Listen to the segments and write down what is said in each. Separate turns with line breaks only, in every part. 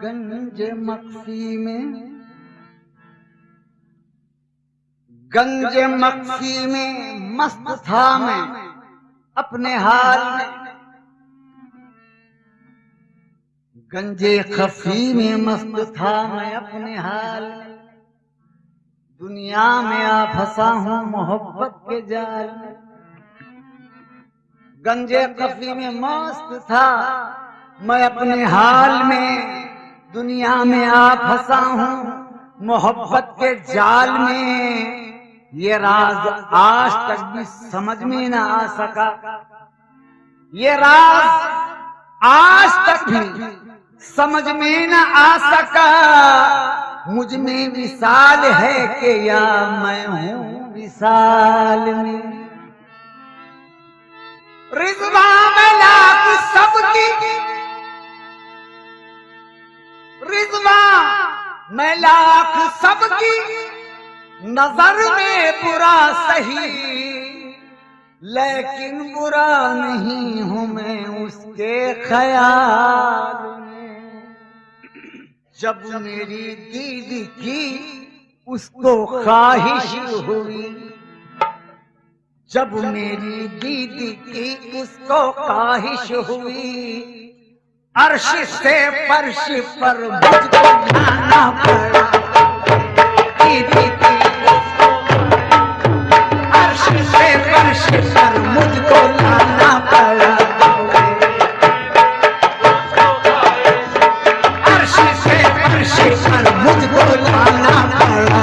गंज मक्सी में, गंज मक्सी में मस्त था मैं अपने हाल में, गंजे खफी में मस्त था मैं अपने हाल में। दुनिया में आ फंसा हूं मोहब्बत के जाल में। गंजे खफी में मस्त था मैं अपने हाल में, दुनिया में आ फंसा हूं मोहब्बत के जाल में। ये राज आज तक भी समझ में ना आ सका, ये राज आज तक भी समझ में न आ सका। मुझ में विशाल है कि या मैं हूं विशाल में। रिज़वा में लाख सबकी, रिज़वा में लाख सबकी, नजर में बुरा सही, लेकिन बुरा नहीं हूं मैं उसके ख्याल में। जब मेरी दीदी की उसको ख्वाहिश हुई, जब मेरी दीदी की उसको ख्वाहिश हुई, अर्श से फर्श पर मुझको लाना पड़ा। दीदी की अर्श से फर्श पर मुझको लाना पड़ा। अर्श से फर्श पर मुझको लाना पड़ा।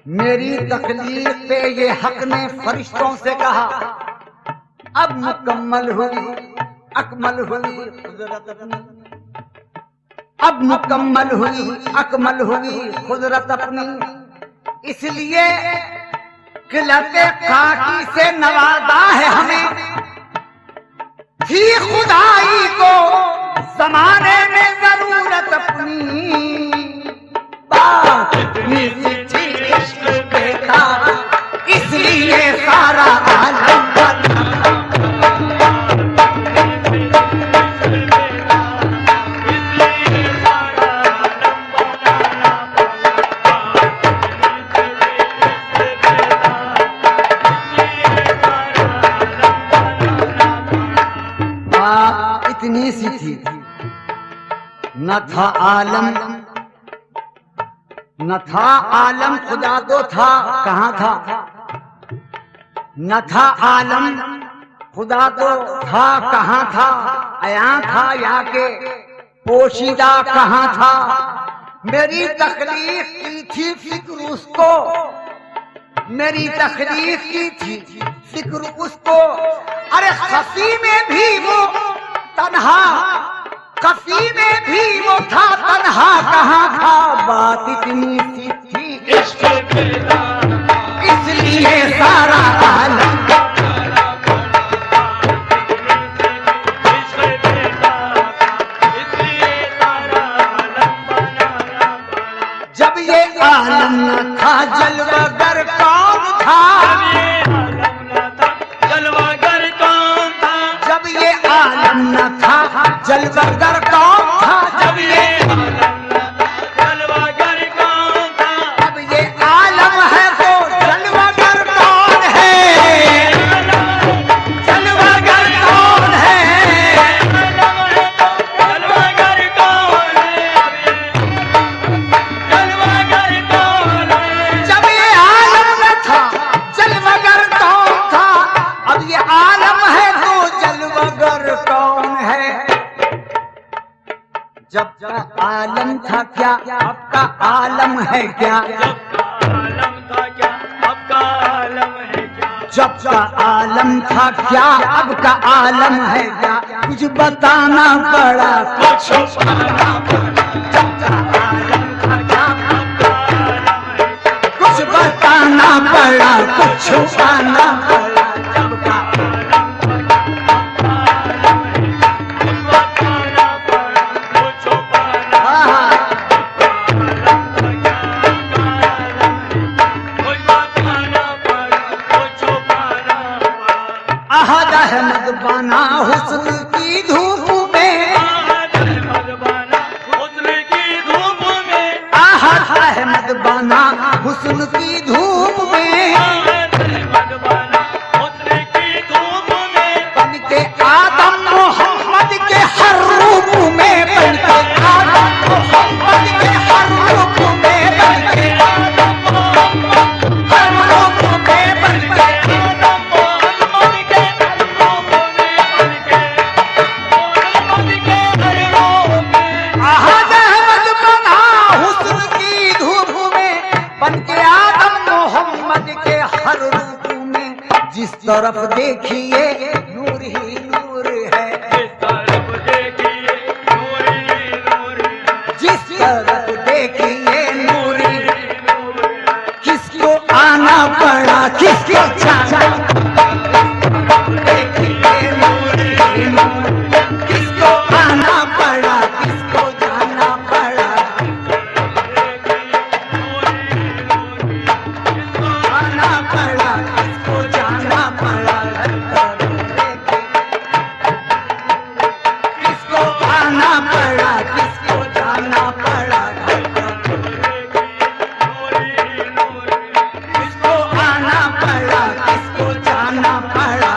मेरी तकलीफ पे ये हक ने फरिश्तों से कहा, अब मुकम्मल हुई अकमल हुई कुदरत अपनी, अब मुकम्मल हुई अकमल हुई कुदरत अपनी। इसलिए किलते खाकी से नवाजा है हमें, थी खुदाई को जमाने में जरूरत अपनी, बात इतनी सी थी इश्क पे था, इसलिए सारा आलम इतनी सी थी, न था आलम, न था आलम, खुदा तो था, कहाँ था? न था आलम, खुदा तो था, कहाँ था? अया था या के पोशीदा कहाँ था? मेरी तकलीफ की थी फिक्र उसको, मेरी तकलीफ की थी फिक्र उसको, अरे खफी में भी वो तन्हा, खफी में भी वो था तन्हा, कहाँ था? बात इतनी सी थी इश्क पे था, इसलिए सारा आलम जब ये आलम न था जलवागर कौन था? जब ये आलम न था जलवागर कौन था? जब ये जलवागर कौन था? अब ये आलम है तो जलवागर कौन है? जलवागर कौन है? जलवागर कौन है? जलवागर कौन है? जब ये आलम न था जलवागर कौन था? अब ये आलम है तो जलवागर कौन है? जब का आलम था क्या अब का आलम है क्या?
आलम था क्या अब का आलम है क्या?
जब का आलम था क्या अब का आलम है क्या? कुछ बताना पड़ा, कुछ छुपाना पड़ा। जब का आलम था क्या अब का आलम है क्या? कुछ बताना पड़ा, कुछ छुपाना पड़ा। जब का अहद अहमद बना हुस्न की धूप में,
अहमद बना हुस्न की धूप में,
अहद अहमद बना हुस्न की धूप में,
अहमद बना हुस्न की धूप में,
बन के आदम मोहम्मद के हर रूप में, बन के आदम मोहम्मद के हर रूप में, बन के आदम मोहम्मद हर रूप में, बन के जिस तरफ देखिए नूर ही नूर है,
जिस तरफ देखिए नूर ही नूर है,
जिस तरफ देखिए नूर ही
नूर है।
किसको आना पड़ा, किसको जाना? देखिए नूर ही नूर, किसको आना पड़ा, किसको जाना पड़ा? आना पड़ा, किसको जाना पड़ा? किसको आना पड़ा, किसको जाना पड़ा? किसको आना पड़ा, किसको जाना पड़ा?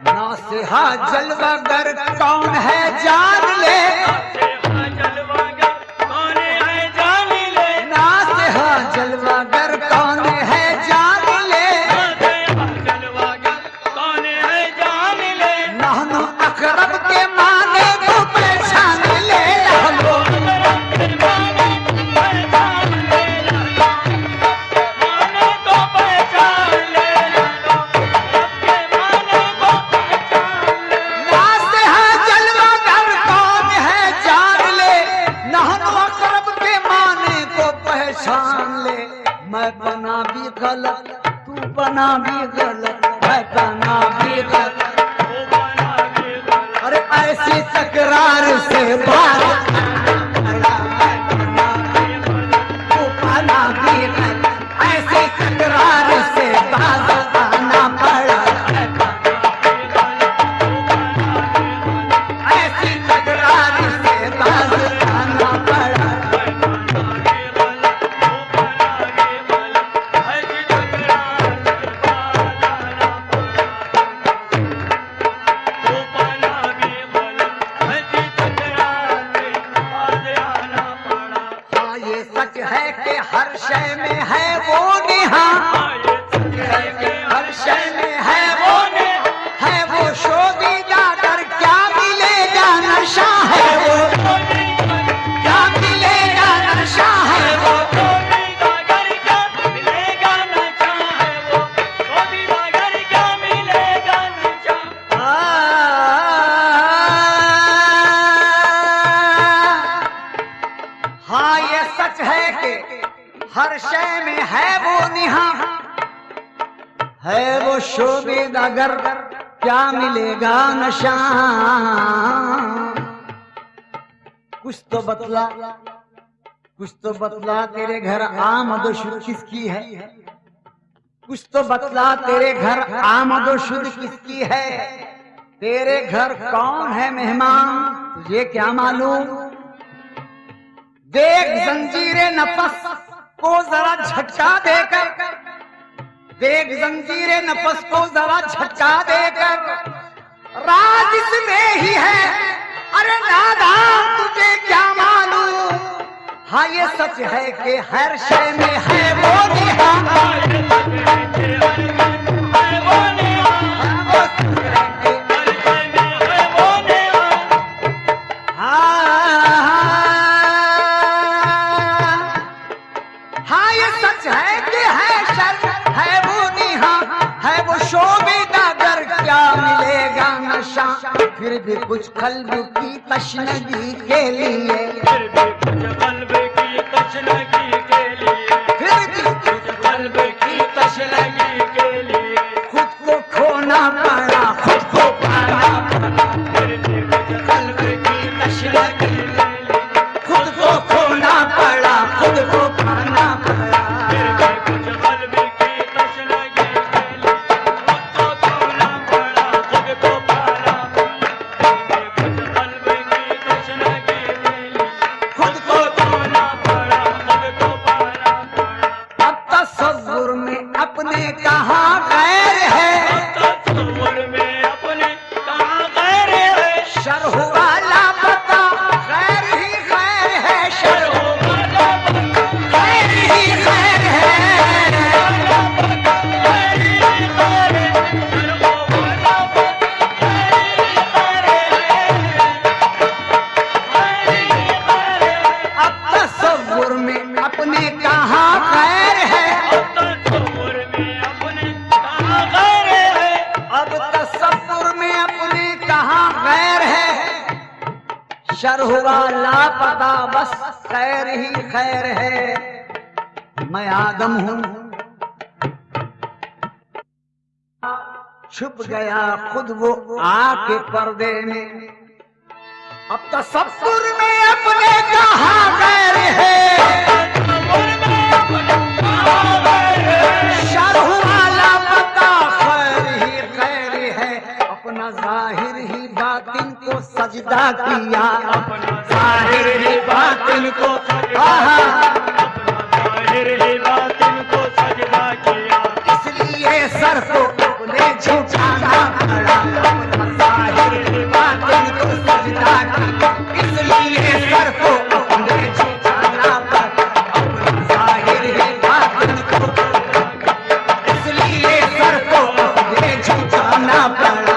नासिहा जलवागर कौन है जान ले, गलत, तू बना भी गलत, मैं बना भी गलत।
वो बना भी गलत।
अरे ऐसी तकरार से बात तू बना भी गलत, ऐसी तकरार से बात आना पड़ा, ऐसी तकरार से बात आना पड़ा। हर शय में है वो निहार, हर शय में है वो निहार, है वो शोभिदा कर क्या मिलेगा नशा, है वो क्या मिलेगा नशा, है वो
शोभिदा कर क्या मिलेगा नशा, है वो शोभिदा कर क्या मिलेगा नशा।
हाँ ये सच है कि हर शय में है वो निहार, है वो शोभिदागर क्या मिलेगा नशा। कुछ तो बतला, कुछ तो बतला तेरे घर आमद व शुद्ध किसकी है, कुछ तो बतला तेरे घर आमद व शुद्ध किसकी है, तेरे घर कौन है मेहमान तुझे क्या मालूम। देख जंजीरे नफस को जरा झटका देकर, देख जंजीरे नफस को जरा झटका देकर, राज इसमें ही है, अरे नादान तुझे क्या मालूम। हाँ ये सच है कि हर शय में है वो निहार, फिर भी कुछ कल्ब की तशनगी के लिए,
फिर भी कुछ कल्ब की तशनगी के लिए,
फिर भी
कुछ कल्ब की तशनगी के लिए,
खुद को खोना पड़ा, खुद को पाना पड़ा,
फिर भी कुछ कल्ब की तशनगी के लिए,
खुद को खोना पड़ा, खुद को पाना पड़ा।
फिर भी कुछ कल्ब की तशनगी के लिए, खुद को खोना पड़ा, खुद को पाना पड़ा। कुछ कल्ब की तशनगी के लिए, खुद को खोना पड़ा, खुद को पाना पड़ा।
अब तसव्वुर में अपने कहाँ गैर है,
तसव्वुर में अपने कहाँ गैर है,
शरह वाला पता गैर ही गैर है, शरह गैर ही गैर है। अब तसव्वुर में अपने कहाँ गैर है,
तसव्वुर में अपने कहाँ गैर है,
अब तसव्वुर में अपने कहाँ गैर है, शरह वाला पता बस खैर ही खैर है। मैं आदम हूँ छुप गया खुद वो आके पर्दे में, अब तसव्वुर में अपने कहाँ गैर है, शरह वाला पता खैर ही खैर है, अपना जाहिर ही बातिन को सजदा किया,
अपना जाहिर ही बातिन को सजदा, अपना जाहिर ही बातिन को सजदा किया,
इसलिए सर को अपने झुकाना पड़ा, अपना जाहिर ही बातिन को सजदा किया, इसलिए सर को अपने झुकाना पड़ा, अपना जाहिर ही बातिन को, इसलिए सर को अपने झुकाना पड़ा,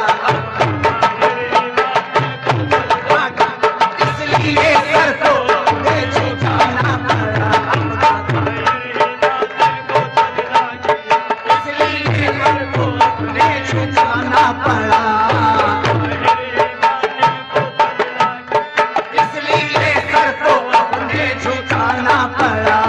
इसलिए सर को अपने झुकाना पड़ा, इसलिए सर को अपने झुकाना पड़ा, इसलिए सर को अपने झुकाना पड़ा।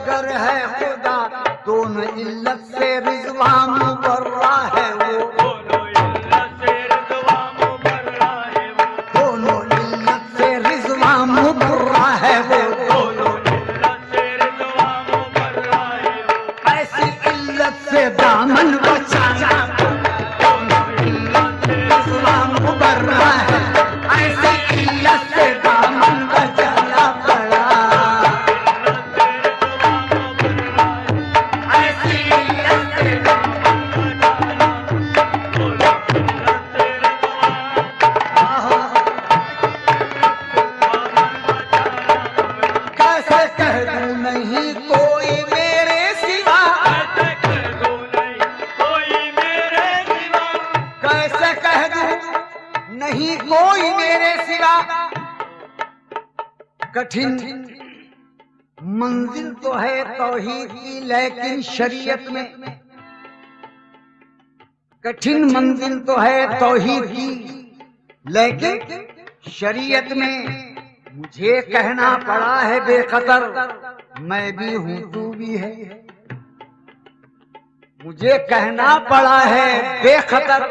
अगर है खुदा दोनों इल्लत से रिजवा मुबर्रा है वो,
दोनों इल्लत से रिजवा मुबर्रा है वो,
दोनों इल्लत से रिजवा मुबर्रा है वो,
दोनों इल्लत से रिजवा मुबर्रा है वो,
ऐसी इल्लत से दामन बचाना दोनों इल्लत से रिजवा मुबर्रा है, ऐसी इल्लत से दामन बचाना पड़ा, ऐसी इल्लत से कैसे कह दूं नहीं कोई मेरे सिवा,
ऐसे कर दो नहीं कोई मेरे सिवा,
कैसे कह दूं नहीं कोई मेरे सिवा, कठिन मंजिल तो है तौहीद की लेकिन शरीयत में, कठिन मंजिल तो है तौहीद की लेकिन शरीयत में, मुझे कहना पड़ा है बेखतर मैं भी हूं तू भी है, मुझे कहना पड़ा है बेखतर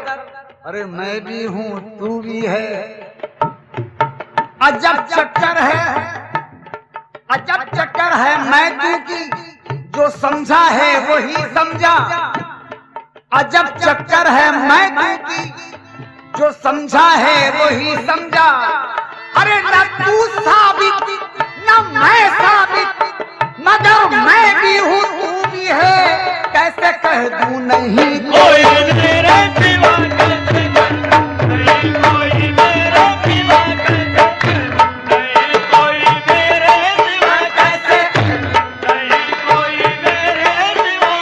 अरे मैं भी हूं तू भी है, अजब चक्कर है, अजब चक्कर है मैं तू की, जो समझा है वही समझा, अजब चक्कर है मैं तू की, जो समझा है वही समझा, अरे न तू साबित न मैं साबित, मगर मैं भी हूँ तू भी है, कैसे कह दूं नहीं
कोई मेरे सिवा, कैसे कर नहीं कोई मेरे सिवा, कैसे कर नहीं कोई मेरे सिवा,
कैसे
नहीं कोई मेरे सिवा,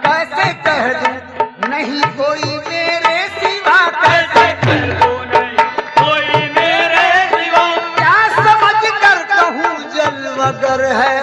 कैसे कह दूं नहीं कोई मेरे सिवा,
कैसे कर दो नहीं कोई मेरे सिवा,
क्या समझ कर कहूँ जल वगर है